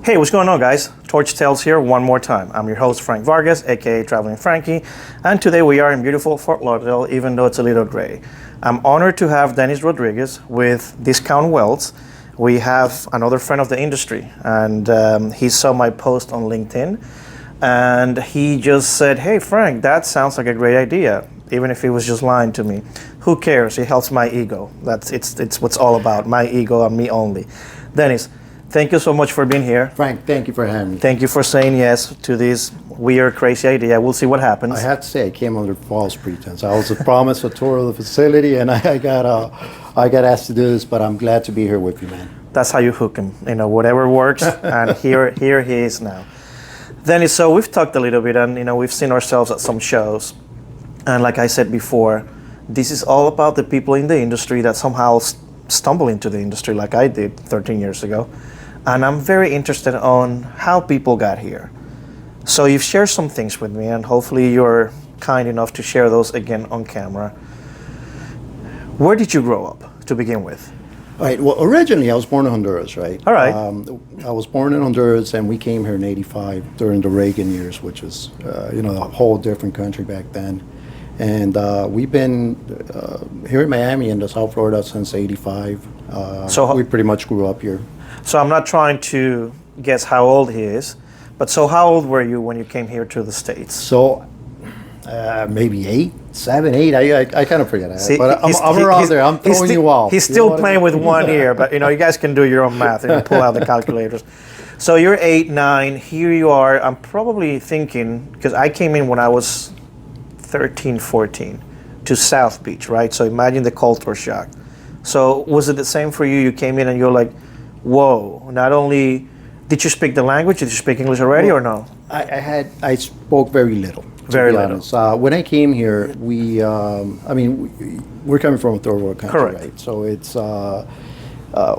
Hey, what's going on, guys? Torch Tales here one more time. I'm your host, Frank Vargas, aka Traveling Frankie, and today we are in beautiful Fort Lauderdale, even though it's a little gray. I'm honored to have Dennis Rodriguez with Discount Welds. We have another friend of the industry, and he saw my post on LinkedIn, and he just said, "Hey, Frank, that sounds like a great idea," even if he was just lying to me. Who cares? It helps my ego. It's what's all about, my ego and me only. Dennis, thank you so much for being here. Frank, thank you for having me. Thank you for saying yes to this weird, crazy idea. We'll see what happens. I have to say, I came under false pretense. I was promised a tour of the facility, and I got asked to do this, but I'm glad to be here with you, man. That's how you hook him. Whatever works, and here he is now. Dennis, so we've talked a little bit, and we've seen ourselves at some shows, and like I said before, this is all about the people in the industry that somehow stumble into the industry like I did 13 years ago. And I'm very interested on how people got here. So you've shared some things with me, and hopefully you're kind enough to share those again on camera. Where did you grow up to begin with? All right, well, originally I was born in Honduras, right? All right. I was born in Honduras, and we came here in '85 during the Reagan years, which was, a whole different country back then. And we've been here in Miami and South Florida since '85. So we pretty much grew up here. So I'm not trying to guess how old he is, but so how old were you when you came here to the States? So maybe 7, 8. I kind of forget. See, but I'm around there. I'm throwing you off. He's still playing with one ear, but you guys can do your own math and pull out the calculators. So you're 8, 9. Here you are. I'm probably thinking, because I came in when I was 13, 14 to South Beach, right? So imagine the culture shock. So was it the same for you? You came in and you're like, whoa, not only did you speak the language, did you speak English already or no? I spoke very little. Very little. When I came here, we're coming from a third world country, correct, right? So it's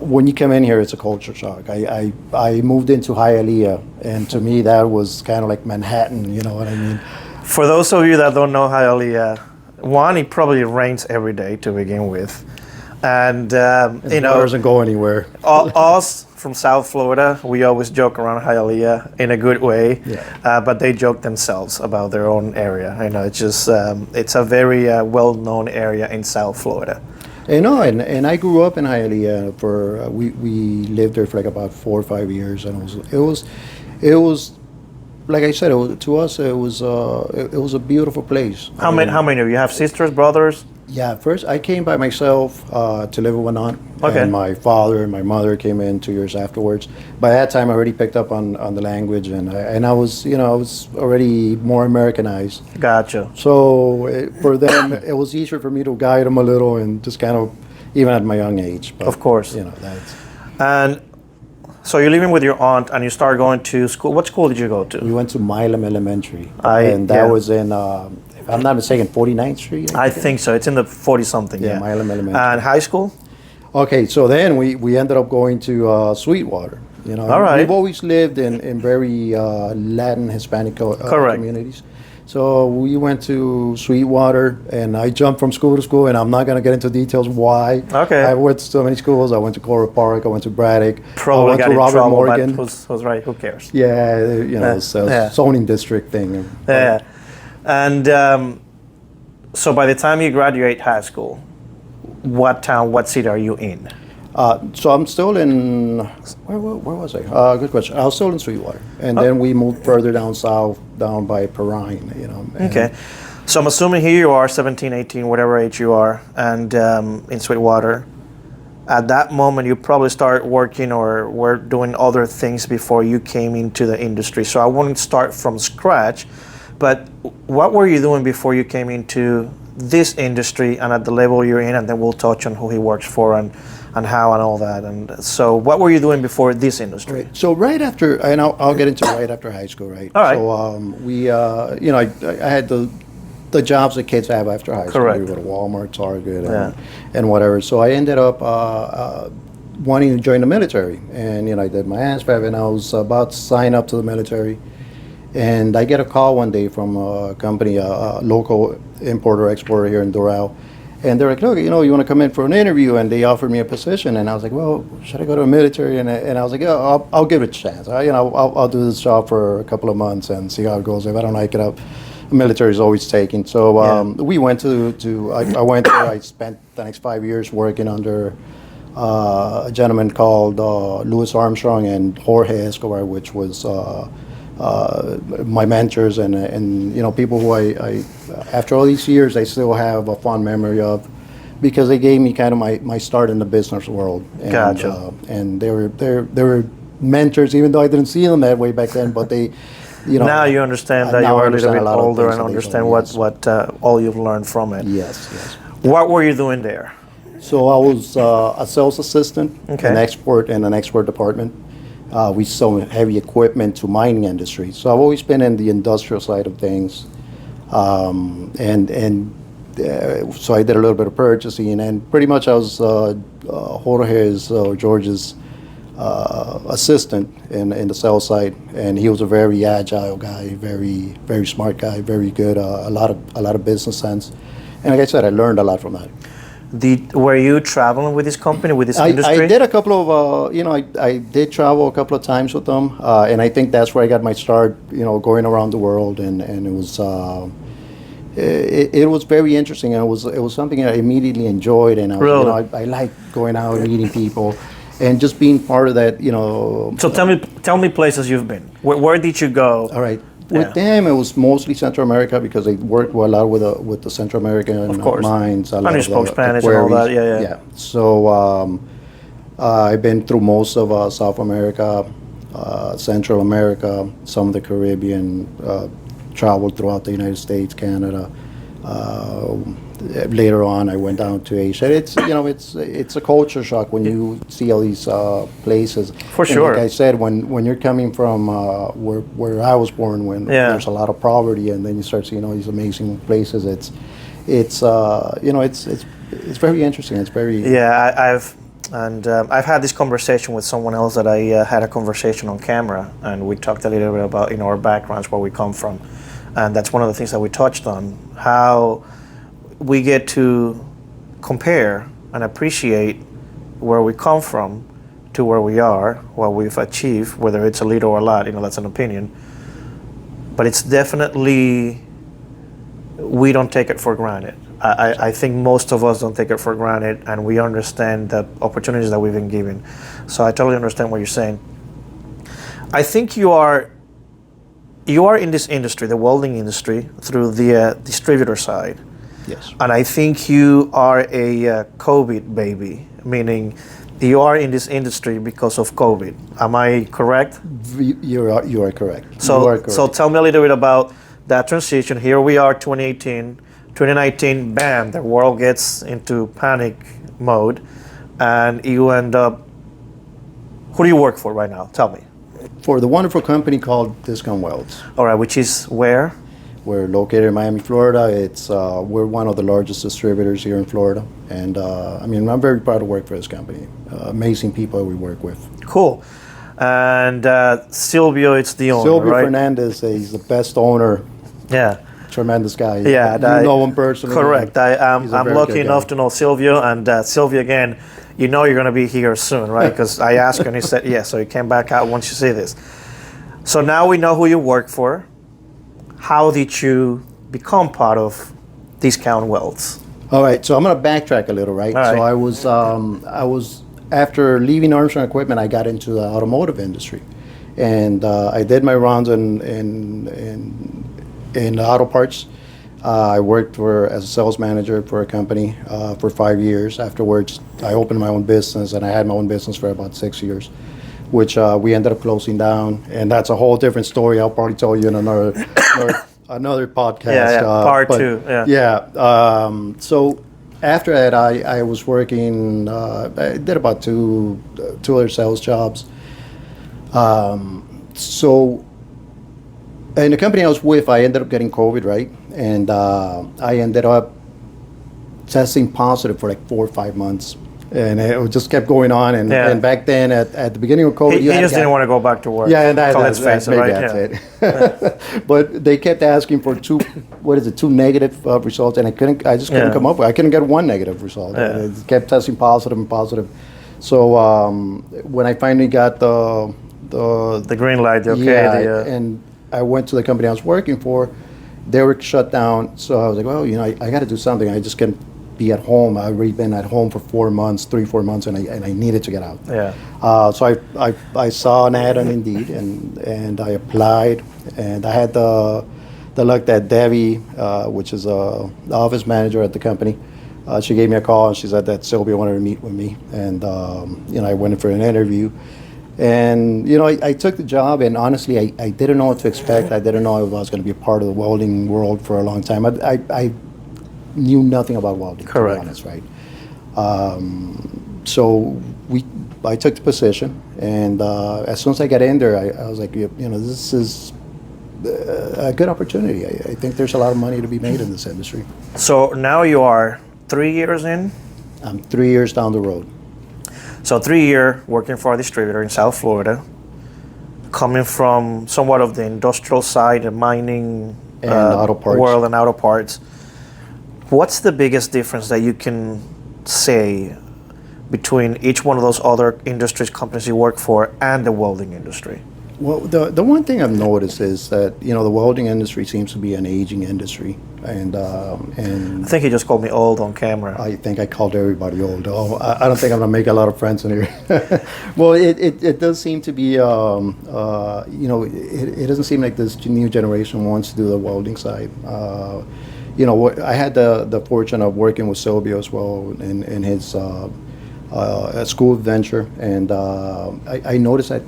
when you come in here, it's a culture shock. I moved into Hialeah, and to me that was kind of like Manhattan. You know what I mean? For those of you that don't know Hialeah, one, it probably rains every day to begin with, and it doesn't go anywhere. Us from South Florida, we always joke around Hialeah in a good way, yeah. But they joke themselves about their own area. It's just it's a very well-known area in South Florida. And I grew up in Hialeah we lived there for like about 4 or 5 years, and it was. Like I said, to us, it was a beautiful place. How many of you have sisters, brothers? Yeah, first I came by myself to live with one aunt. Okay. And my father and my mother came in 2 years afterwards. By that time, I already picked up on the language, and I was already more Americanized. Gotcha. So for them, it was easier for me to guide them a little, and just kind of, even at my young age. But, of course. That's. And so you're living with your aunt, and you start going to school. What school did you go to? We went to Milam Elementary, and that was in, if I'm not mistaken, 49th Street. I think so. It's in the 40-something. Yeah, Milam Elementary. And high school? Okay, so then we ended up going to Sweetwater. All right. We've always lived in very Latin Hispanic communities. So we went to Sweetwater, and I jumped from school to school, and I'm not going to get into details why. Okay. I went to so many schools. I went to Coral Park. I went to Braddock. Probably I went got to in Robert trouble, Morgan. but who's right? Who cares? Yeah, zoning district thing. Yeah. And so by the time you graduate high school, what town, what city are you in? So I'm still in, where was I? Good question. I was still in Sweetwater. And then we moved further down south, down by Perrine, Okay. So I'm assuming here you are, 17, 18, whatever age you are, and in Sweetwater. At that moment, you probably start working or were doing other things before you came into the industry. So I won't start from scratch, but what were you doing before you came into this industry and at the level you're in, and then we'll touch on who he works for and how and all that. And so what were you doing before this industry? Right. So right after, and I'll get into right after high school, right? All right. So I had the jobs that kids have after high school. Correct. We go to Walmart, Target, and whatever. So I ended up wanting to join the military, and I did my ASVAB, and I was about to sign up to the military. And I get a call one day from a company, a local importer exporter here in Doral, And they're like, look, you want to come in for an interview? And they offered me a position, and I was like, well, should I go to the military? And I was like, yeah, I'll give it a chance. I'll do this job for a couple of months and see how it goes. If I don't like it, the military is always taken. So we went I went there. I spent the next 5 years working under a gentleman called Louis Armstrong and Jorge Escobar, which was my mentors and people who I after all these years I still have a fond memory of, because they gave me kind of my start in the business world. And, Gotcha. And they were mentors, even though I didn't see them that way back then. But they, now you understand that you are a little bit older and understand what all you've learned from it. Yes. What were you doing there? So I was a sales assistant in an export department. We sell heavy equipment to mining industry. So I've always been in the industrial side of things. So I did a little bit of purchasing, and pretty much I was George's assistant in the sales side, and he was a very agile guy, very very smart guy, very good, a lot of business sense. And like I said, I learned a lot from that. Were you traveling with this company, with this industry? I did a couple of, I did travel a couple of times with them, and I think that's where I got my start, going around the world, and it was, it was very interesting, and it was something I immediately enjoyed, and I like going out and meeting people, and just being part of that, So tell me places you've been. Where did you go? All right. With them, it was mostly Central America, because they worked a lot with the Central American mines. And you spoke Spanish and all that, yeah. So I've been through most of South America, Central America, some of the Caribbean, traveled throughout the United States, Canada. Later on, I went down to Asia. It's a culture shock when you see all these places. For sure. Like I said, when you're coming from where I was born, when there's a lot of poverty, and then you start seeing all these amazing places, it's very interesting. It's very I've had this conversation with someone else that I had a conversation on camera, and we talked a little bit about our backgrounds, where we come from, and that's one of the things that we touched on, how we get to compare and appreciate where we come from to where we are, what we've achieved, whether it's a little or a lot, that's an opinion. But it's definitely, we don't take it for granted. I think most of us don't take it for granted, and we understand the opportunities that we've been given. So I totally understand what you're saying. I think you are in this industry, the welding industry, through the distributor side. Yes. And I think you are a COVID baby, meaning you are in this industry because of COVID. Am I correct? You are correct. So tell me a little bit about that transition. Here we are, 2018, 2019, bam, the world gets into panic mode, and you end up, who do you work for right now? Tell me. For the wonderful company called Discount Welds. All right, which is where? We're located in Miami, Florida. We're one of the largest distributors here in Florida, and I'm very proud to work for this company. Amazing people we work with. Cool. And Silvio, it's the owner, Silvio right? Fernandez, he's the best owner. Yeah. Tremendous guy. Yeah, you know him personally. Correct. I'm lucky enough guy. to know Silvio, and Silvio, again, you're going to be here soon, right? Because I asked him, and he said yes. So he came back out once you see this. So now we know who you work for. How did you become part of Discount Welds? All right, so I'm going to backtrack a little, right? All right. So I was after leaving Armstrong Equipment, I got into the automotive industry, and I did my rounds in auto parts. I worked as a sales manager for a company for 5 years. Afterwards, I opened my own business, and I had my own business for about 6 years, which we ended up closing down. And that's a whole different story. I'll probably tell you in another podcast. Part two. So after that, I was working. I did about two other sales jobs. So in the company I was with, I ended up getting COVID, right? And I ended up testing positive for like 4 or 5 months. And it just kept going on. And, Yeah. and back then, at the beginning of COVID, He just didn't want to go back to work. Yeah, and So let's face it, maybe right? that's it. But they kept asking for two negative results, and I just couldn't Yeah. come up with. I couldn't get one negative result. Yeah. It kept testing positive and positive. So when I finally got The green light, the okay. yeah, and I went to the company I was working for, they were shut down. So I was like, well, I got to do something. I just can't be at home. I've already been at home for 4 months, 4 months, and I needed to get out. Yeah. So I saw an ad on Indeed, and I applied, and I had the luck that Debbie, which is the office manager at the company, she gave me a call and she said that Sylvia wanted to meet with me, and I went in for an interview, and I took the job, and honestly I didn't know what to expect. I didn't know if I was going to be a part of the welding world for a long time. I knew nothing about welding. Correct. To be honest, right? So I took the position, and as soon as I got in there, I was like, this is a good opportunity. I think there's a lot of money to be made in this industry. So now you are 3 years in? I'm 3 years down the road. So 3 year working for a distributor in South Florida, coming from somewhat of the industrial side, the mining And auto parts. world and auto parts. What's the biggest difference that you can say between each one of those other industries, companies you work for, and the welding industry? Well, the one thing I've noticed is that the welding industry seems to be an aging industry, and I think he just called me old on camera. I think I called everybody old. Oh, I don't think I'm gonna make a lot of friends in here. Well, it does seem to be, it doesn't seem like this new generation wants to do the welding side. I had the fortune of working with Silvio as well in his school venture, and I noticed that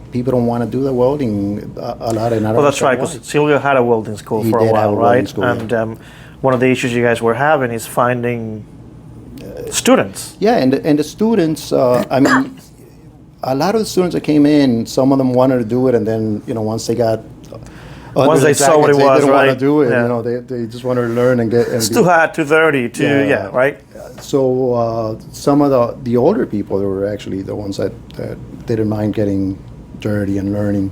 people don't want to do the welding a lot. And I don't Well, that's understand right, why. because Silvio had a welding school He for a did have while, a welding right? school, And yeah. one of the issues you guys were having is finding students. Yeah, and the students, I mean, a lot of the students that came in, some of them wanted to do it, and then once they got Once they saw what it they was, didn't right? want to do it. Yeah. They just wanted to learn and get. And It's too hot, too dirty, Yeah. right? So some of the older people were actually the ones that didn't mind getting dirty and learning.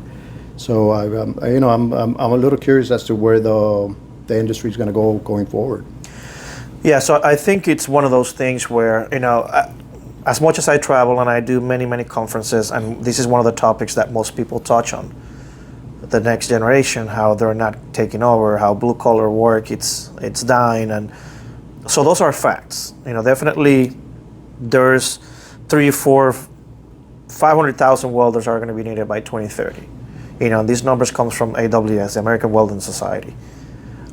So I'm a little curious as to where the industry is going to go going forward. Yeah, so I think it's one of those things where, as much as I travel and I do many, many conferences, and this is one of the topics that most people touch on, the next generation, how they're not taking over, how blue collar work, it's dying, and so those are facts. Definitely there's 3, 4, 500,000 welders are going to be needed by 2030. And these numbers comes from AWS, the American Welding Society,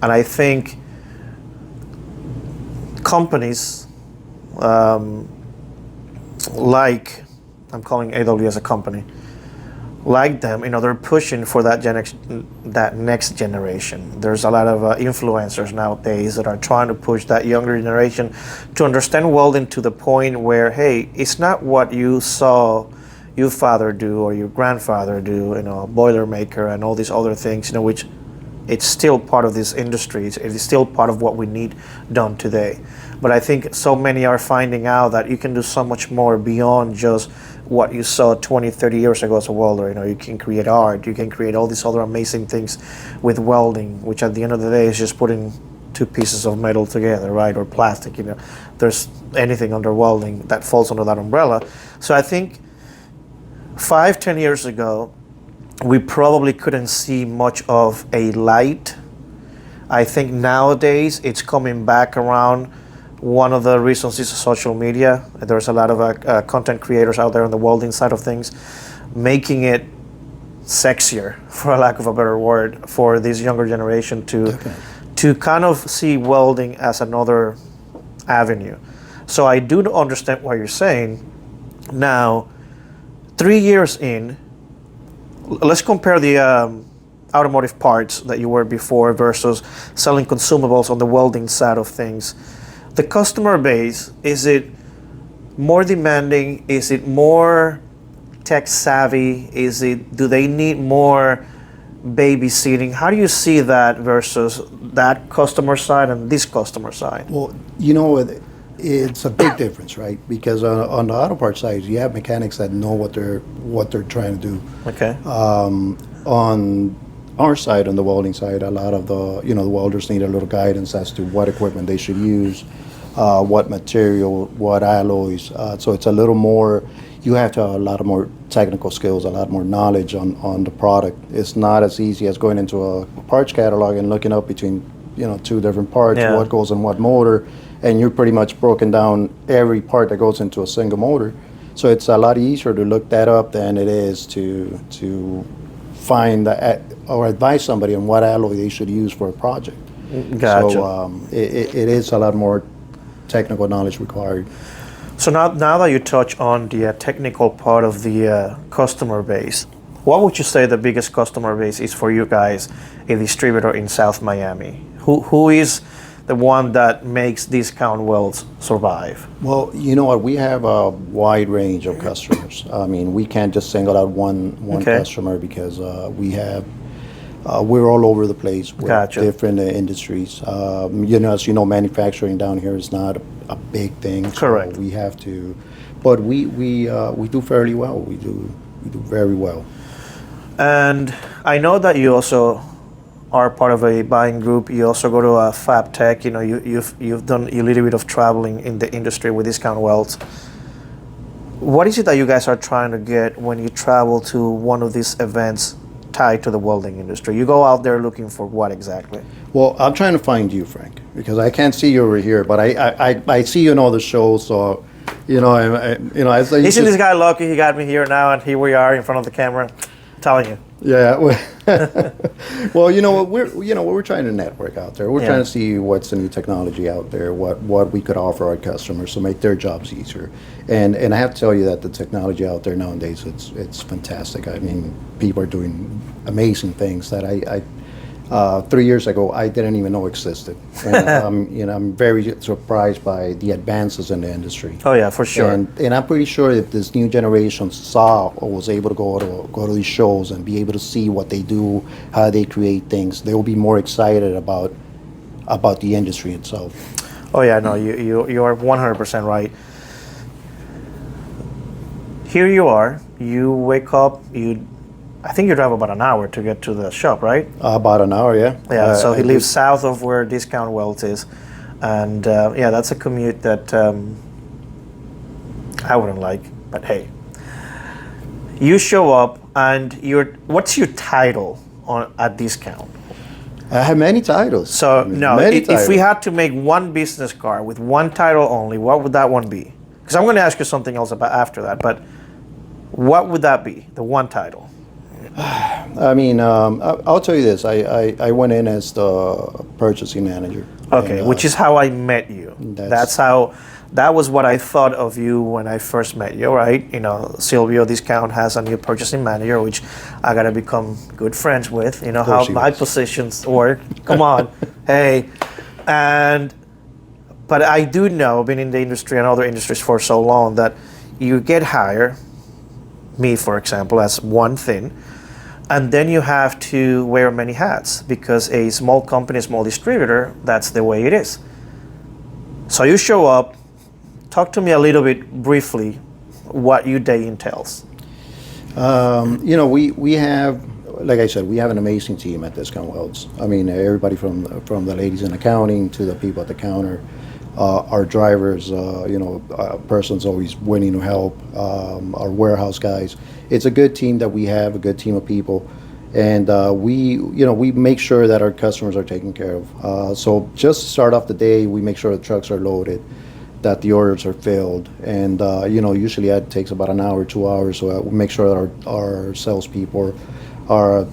and I think companies like, I'm calling AWS a company, like them, they're pushing for that next generation. There's a lot of influencers nowadays that are trying to push that younger generation to understand welding to the point where, hey, it's not what you saw your father do or your grandfather do, a Boilermaker and all these other things, which it's still part of this industry. It is still part of what we need done today. But I think so many are finding out that you can do so much more beyond just what you saw 20, 30 years ago as a welder. You can create art, you can create all these other amazing things with welding, which at the end of the day is just putting two pieces of metal together, right? Or plastic, There's anything under welding that falls under that umbrella. So I think 5, 10 years ago, we probably couldn't see much of a light. I think nowadays it's coming back around. One of the reasons is social media. There's a lot of content creators out there on the welding side of things, making it sexier, for a lack of a better word, for this younger generation to kind of see welding as another avenue. So I do understand what you're saying. Now, 3 years in, let's compare the automotive parts that you were before versus selling consumables on the welding side of things. The customer base, is it more demanding? Is it more tech savvy? Do they need more babysitting? How do you see that versus that customer side and this customer side? Well, it's a big difference, right? Because on the auto parts side, you have mechanics that know what they're trying to do. Okay. On our side, on the welding side, a lot of the welders need a little guidance as to what equipment they should use, what material, what alloys. So it's a little more. You have to have a lot of more technical skills, a lot more knowledge on the product. It's not as easy as going into a parts catalog and looking up between two different parts, Yeah. what goes in what motor, and you're pretty much broken down every part that goes into a single motor. So it's a lot easier to look that up than it is to find or advise somebody on what alloy they should use for a project. Gotcha. So it is a lot more technical knowledge required. So now that you touch on the technical part of the customer base, what would you say the biggest customer base is for you guys, a distributor in South Miami? Who is the one that makes Discount Welds survive? Well, you know what? We have a wide range of customers. I mean, we can't just single out one Okay. customer because we're all over the place with Gotcha. different industries. As you know, manufacturing down here is not a big thing. So Correct. we have to, but we do fairly well. We do very well. And I know that you also are part of a buying group. You also go to a Fab Tech. You've done a little bit of traveling in the industry with Discount Welds. What is it that you guys are trying to get when you travel to one of these events tied to the welding industry? You go out there looking for what exactly? Well, I'm trying to find you, Frank, because I can't see you over here, but I see you in all the shows. So, as I Isn't this guy lucky? He got me here now, and here we are in front of the camera, telling you. Yeah. Well, we're trying to network out there. We're Yeah. trying to see what's the new technology out there, what we could offer our customers to make their jobs easier. And I have to tell you that the technology out there nowadays, it's fantastic. I mean, people are doing amazing things that I 3 years ago I didn't even know existed. And, I'm very surprised by the advances in the industry. Oh yeah, for sure. And I'm pretty sure if this new generation saw or was able to go to these shows and be able to see what they do, how they create things, they will be more excited about the industry itself. Oh yeah, no, you are 100% right. Here you are. You wake up. I think you drive about an hour to get to the shop, right? About an hour, yeah. Yeah. So he I lives do. south of where Discount Welds is, and that's a commute that I wouldn't like. But hey, you show up, and what's your title at Discount? I have many titles. So no, Many if we titles. had to make one business card with one title only, what would that one be? Because I'm going to ask you something else about after that, but what would that be? The one title. I mean, I'll tell you this. I went in as the purchasing manager. Okay, And, which is how I met you. That was what I thought of you when I first met you, right? Silvio Discount has a new purchasing manager, which I gotta become good friends with. You know how course he my does. positions work. Come on, hey, but I do know, been in the industry and other industries for so long, that you get hired. Me, for example, as one thing. And then you have to wear many hats because a small company, small distributor, that's the way it is. So you show up, talk to me a little bit briefly what your day entails. We have, like I said, we have an amazing team at Discount Welds. I mean, everybody from the ladies in accounting to the people at the counter, our drivers, person's always willing to help, our warehouse guys. It's a good team that we have, a good team of people, and we make sure that our customers are taken care of. So just to start off the day, we make sure the trucks are loaded, that the orders are filled, and usually that takes about an hour, 2 hours. So we make sure that our salespeople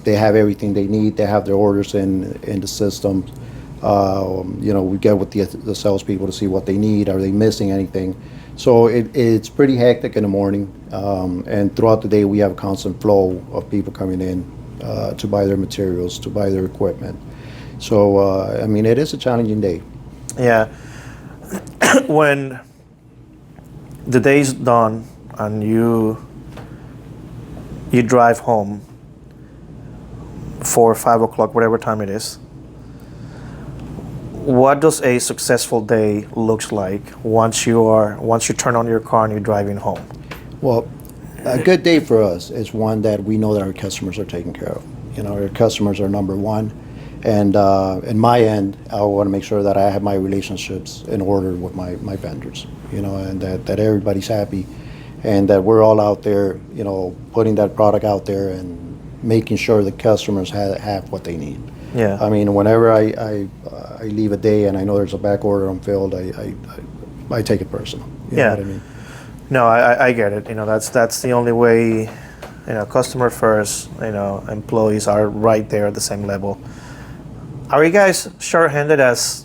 they have everything they need, they have their orders in the system. We get with the salespeople to see what they need. Are they missing anything? So it's pretty hectic in the morning, and throughout the day we have a constant flow of people coming in to buy their materials, to buy their equipment. So it is a challenging day. Yeah. When the day's done and you drive home 4 or 5 o'clock, whatever time it is, what does a successful day looks like once you turn on your car and you're driving home? Well, a good day for us is one that we know that our customers are taken care of. You know, our customers are number one. And in my end, I want to make sure that I have my relationships in order with my vendors, you know, and that everybody's happy and that we're all out there, you know, putting that product out there and making sure the customers have what they need. Yeah. I mean, whenever I leave a day and I know there's a back order unfilled, I take it personal. You know what I mean? No, I get it. You know, that's the only way, you know, customer first, you know, employees are right there at the same level. Are you guys short-handed as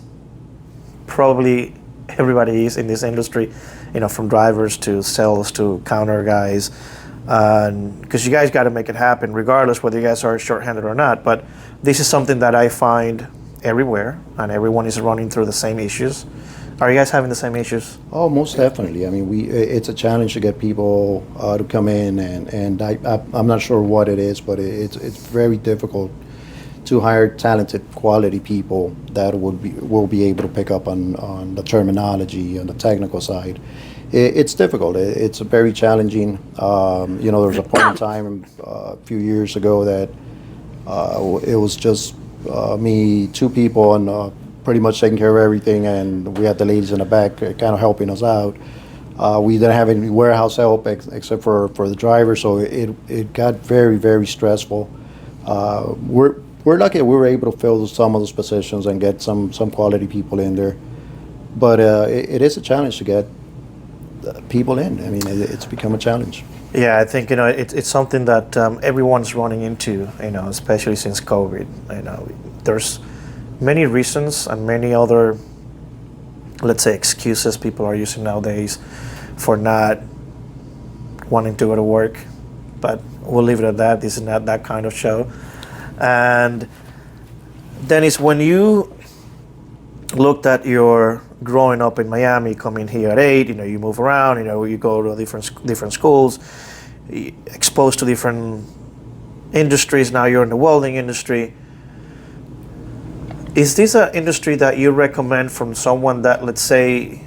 probably everybody is in this industry, you know, from drivers to sales to counter guys? Because you guys got to make it happen regardless whether you guys are short-handed or not. But this is something that I find everywhere, and everyone is running through the same issues. Are you guys having the same issues? Oh, most definitely. I mean, it's a challenge to get people to come in, and I'm not sure what it is, but it's very difficult to hire talented, quality people that will be able to pick up on the terminology, on the technical side. It's difficult. It's very challenging. You know, there was a point in time a few years ago that it was just me, two people, and pretty much taking care of everything, and we had the ladies in the back kind of helping us out. We didn't have any warehouse help except for the driver, so it got very, very stressful. We're lucky that we were able to fill some of those positions and get some quality people in there. But it is a challenge to get people in. I mean, it's become a challenge. Yeah, I think, you know, it's something that everyone's running into, you know, especially since COVID. You know, there's many reasons and many other, let's say, excuses people are using nowadays for not wanting to go to work. But we'll leave it at that. This is not that kind of show. And Dennis, when you looked at your growing up in Miami, coming here at 8, you know, you move around, you know, you go to different schools, exposed to different industries. Now you're in the welding industry. Is this an industry that you recommend from someone that, let's say,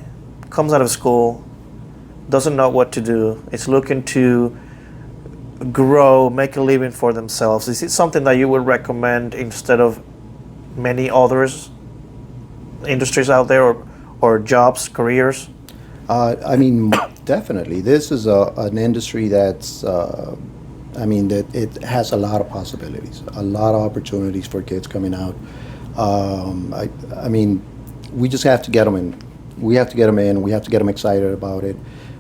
comes out of school, doesn't know what to do, is looking to grow, make a living for themselves? Is it something that you would recommend instead of many others industries out there, or jobs, careers? I mean, definitely. This is an industry that's, I mean, that it has a lot of possibilities, a lot of opportunities for kids coming out. I mean, we just have to get them in. We have to get them in. We have to get them excited about it.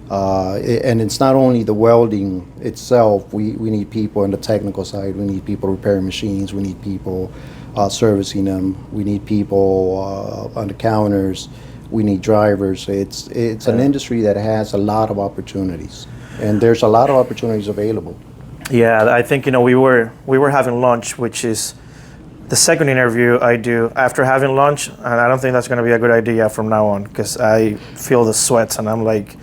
And it's not only the welding itself. We need people on the technical side. We need people repairing machines. We need people servicing them. We need people on the counters. We need drivers. It's an industry that has a lot of opportunities, and there's a lot of opportunities available. Yeah, I think, you know, we were having lunch, which is the second interview I do after having lunch, and I don't think that's going to be a good idea from now on, because I feel the sweats and I'm like,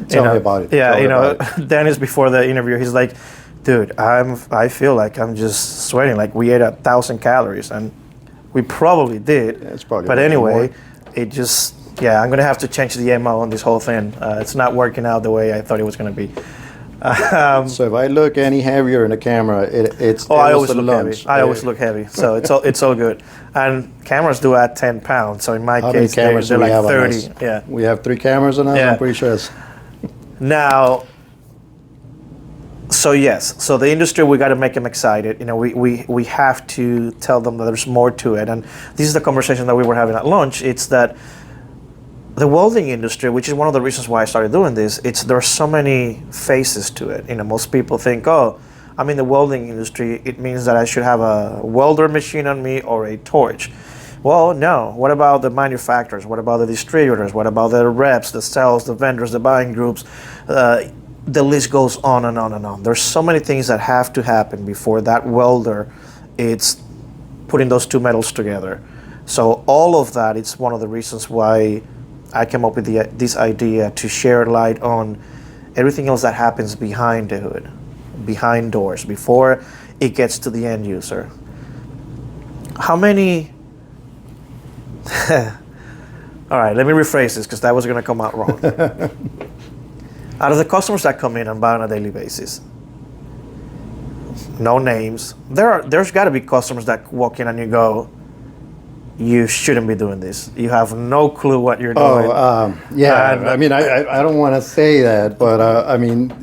Tell me about it. Yeah, Tell you me know, about it. Dennis before the interview, he's like, dude, I feel like I'm just sweating, like we ate 1,000 calories, and we probably did. Yeah, it's probably but a little anyway, more. it just, yeah, I'm gonna have to change the MO on this whole thing. It's not working out the way I thought it was gonna be. So if I look any heavier in the camera, it's I it was always the look lunch. heavy. I always look heavy, so it's all good. And cameras do add 10 pounds. So in my How many case, they're cameras do we like have on 30. us? Yeah. We have 3 cameras on us. Yeah. I'm pretty sure it's. Now, so yes, so the industry, we got to make them excited. You know, we have to tell them that there's more to it. And this is the conversation that we were having at lunch. It's that the welding industry, which is one of the reasons why I started doing this, there's so many faces to it. You know, most people think, oh, I'm in the welding industry, it means that I should have a welder machine on me or a torch. Well, no. What about the manufacturers? What about the distributors? What about the reps, the sales, the vendors, the buying groups? The list goes on and on and on. There's so many things that have to happen before that welder it's putting those two metals together. So all of that, it's one of the reasons why I came up with this idea to share light on everything else that happens behind the hood, behind doors, before it gets to the end user. How many All right, let me rephrase this because that was going to come out wrong. Out of the customers that come in and buy on a daily basis, no names, there's got to be customers that walk in and you go, you shouldn't be doing this. You have no clue what you're doing. Yeah. And, I mean, I don't want to say that, but I mean,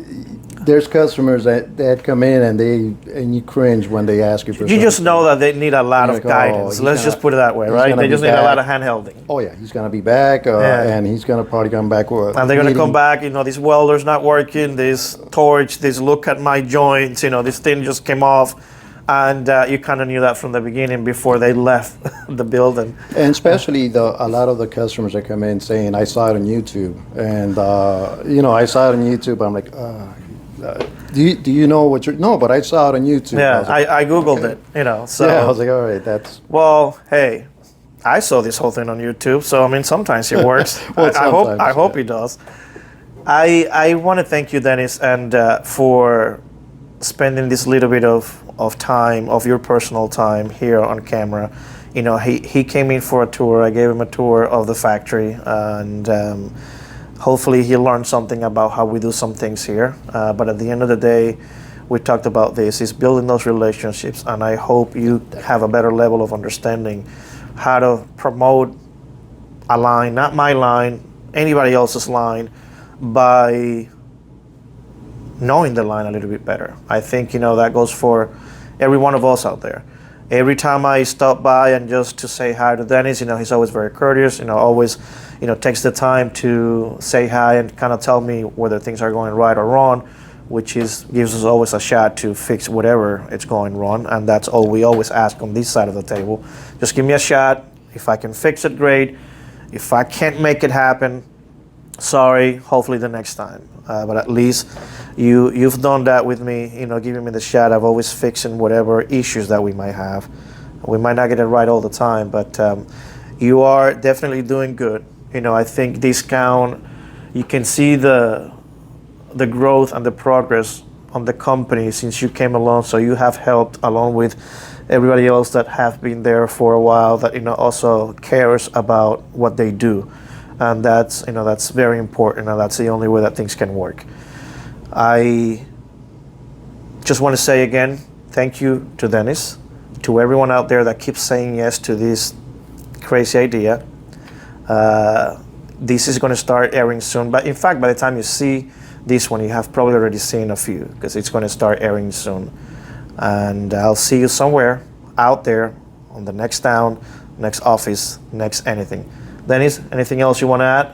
there's customers that come in and you cringe when they ask you for. You just know that they need a lot You're of like, oh, guidance. he's Let's gonna- just put it that way, he's right? gonna They be just need a lot of back. hand holding. Oh yeah, he's gonna be back, Yeah. and he's gonna probably come back with. And they're gonna come needing- back, this welder's not working, this torch, this look at my joints, this thing just came off. And you kind of knew that from the beginning before they left the building. And especially a lot of the customers that come in saying, "I saw it on YouTube," and I saw it on YouTube. I'm like, do you know what you're? No, but I saw it on YouTube. Yeah, was like, I Googled okay. it, so. Yeah, I was like, all right, that's. Well, hey, I saw this whole thing on YouTube, so I mean, sometimes it works. Well, I hope yeah. it does. I want to thank you, Dennis, and for spending this little bit of time, of your personal time here on camera. He came in for a tour. I gave him a tour of the factory, and hopefully he learned something about how we do some things here. But at the end of the day, we talked about this, is building those relationships, and I hope you have a better level of understanding how to promote a line, not my line, anybody else's line, by knowing the line a little bit better. I think, that goes for every one of us out there. Every time I stop by and just to say hi to Dennis, he's always very courteous, always, takes the time to say hi and kind of tell me whether things are going right or wrong, which gives us always a shot to fix whatever it's going wrong. And that's all we always ask on this side of the table. Just give me a shot. If I can fix it, great. If I can't make it happen, sorry, hopefully the next time. But at least you've done that with me, giving me the shot. I've always fixing whatever issues that we might have. We might not get it right all the time, but you are definitely doing good. I think this count, you can see the growth and the progress on the company since you came along. So you have helped along with everybody else that have been there for a while, that also cares about what they do. And that's very important, and that's the only way that things can work. I just want to say again, thank you to Dennis, to everyone out there that keeps saying yes to this crazy idea. This is going to start airing soon, but in fact, by the time you see this one, you have probably already seen a few, because it's going to start airing soon. And I'll see you somewhere out there on the next town, next office, next anything. Dennis, anything else you want to add?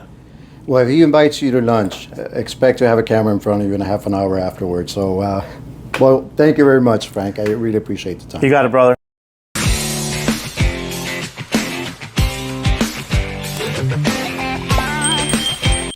Well, if he invites you to lunch, expect to have a camera in front of you in a half an hour afterwards. So, well, thank you very much, Frank. I really appreciate the time. You got it, brother.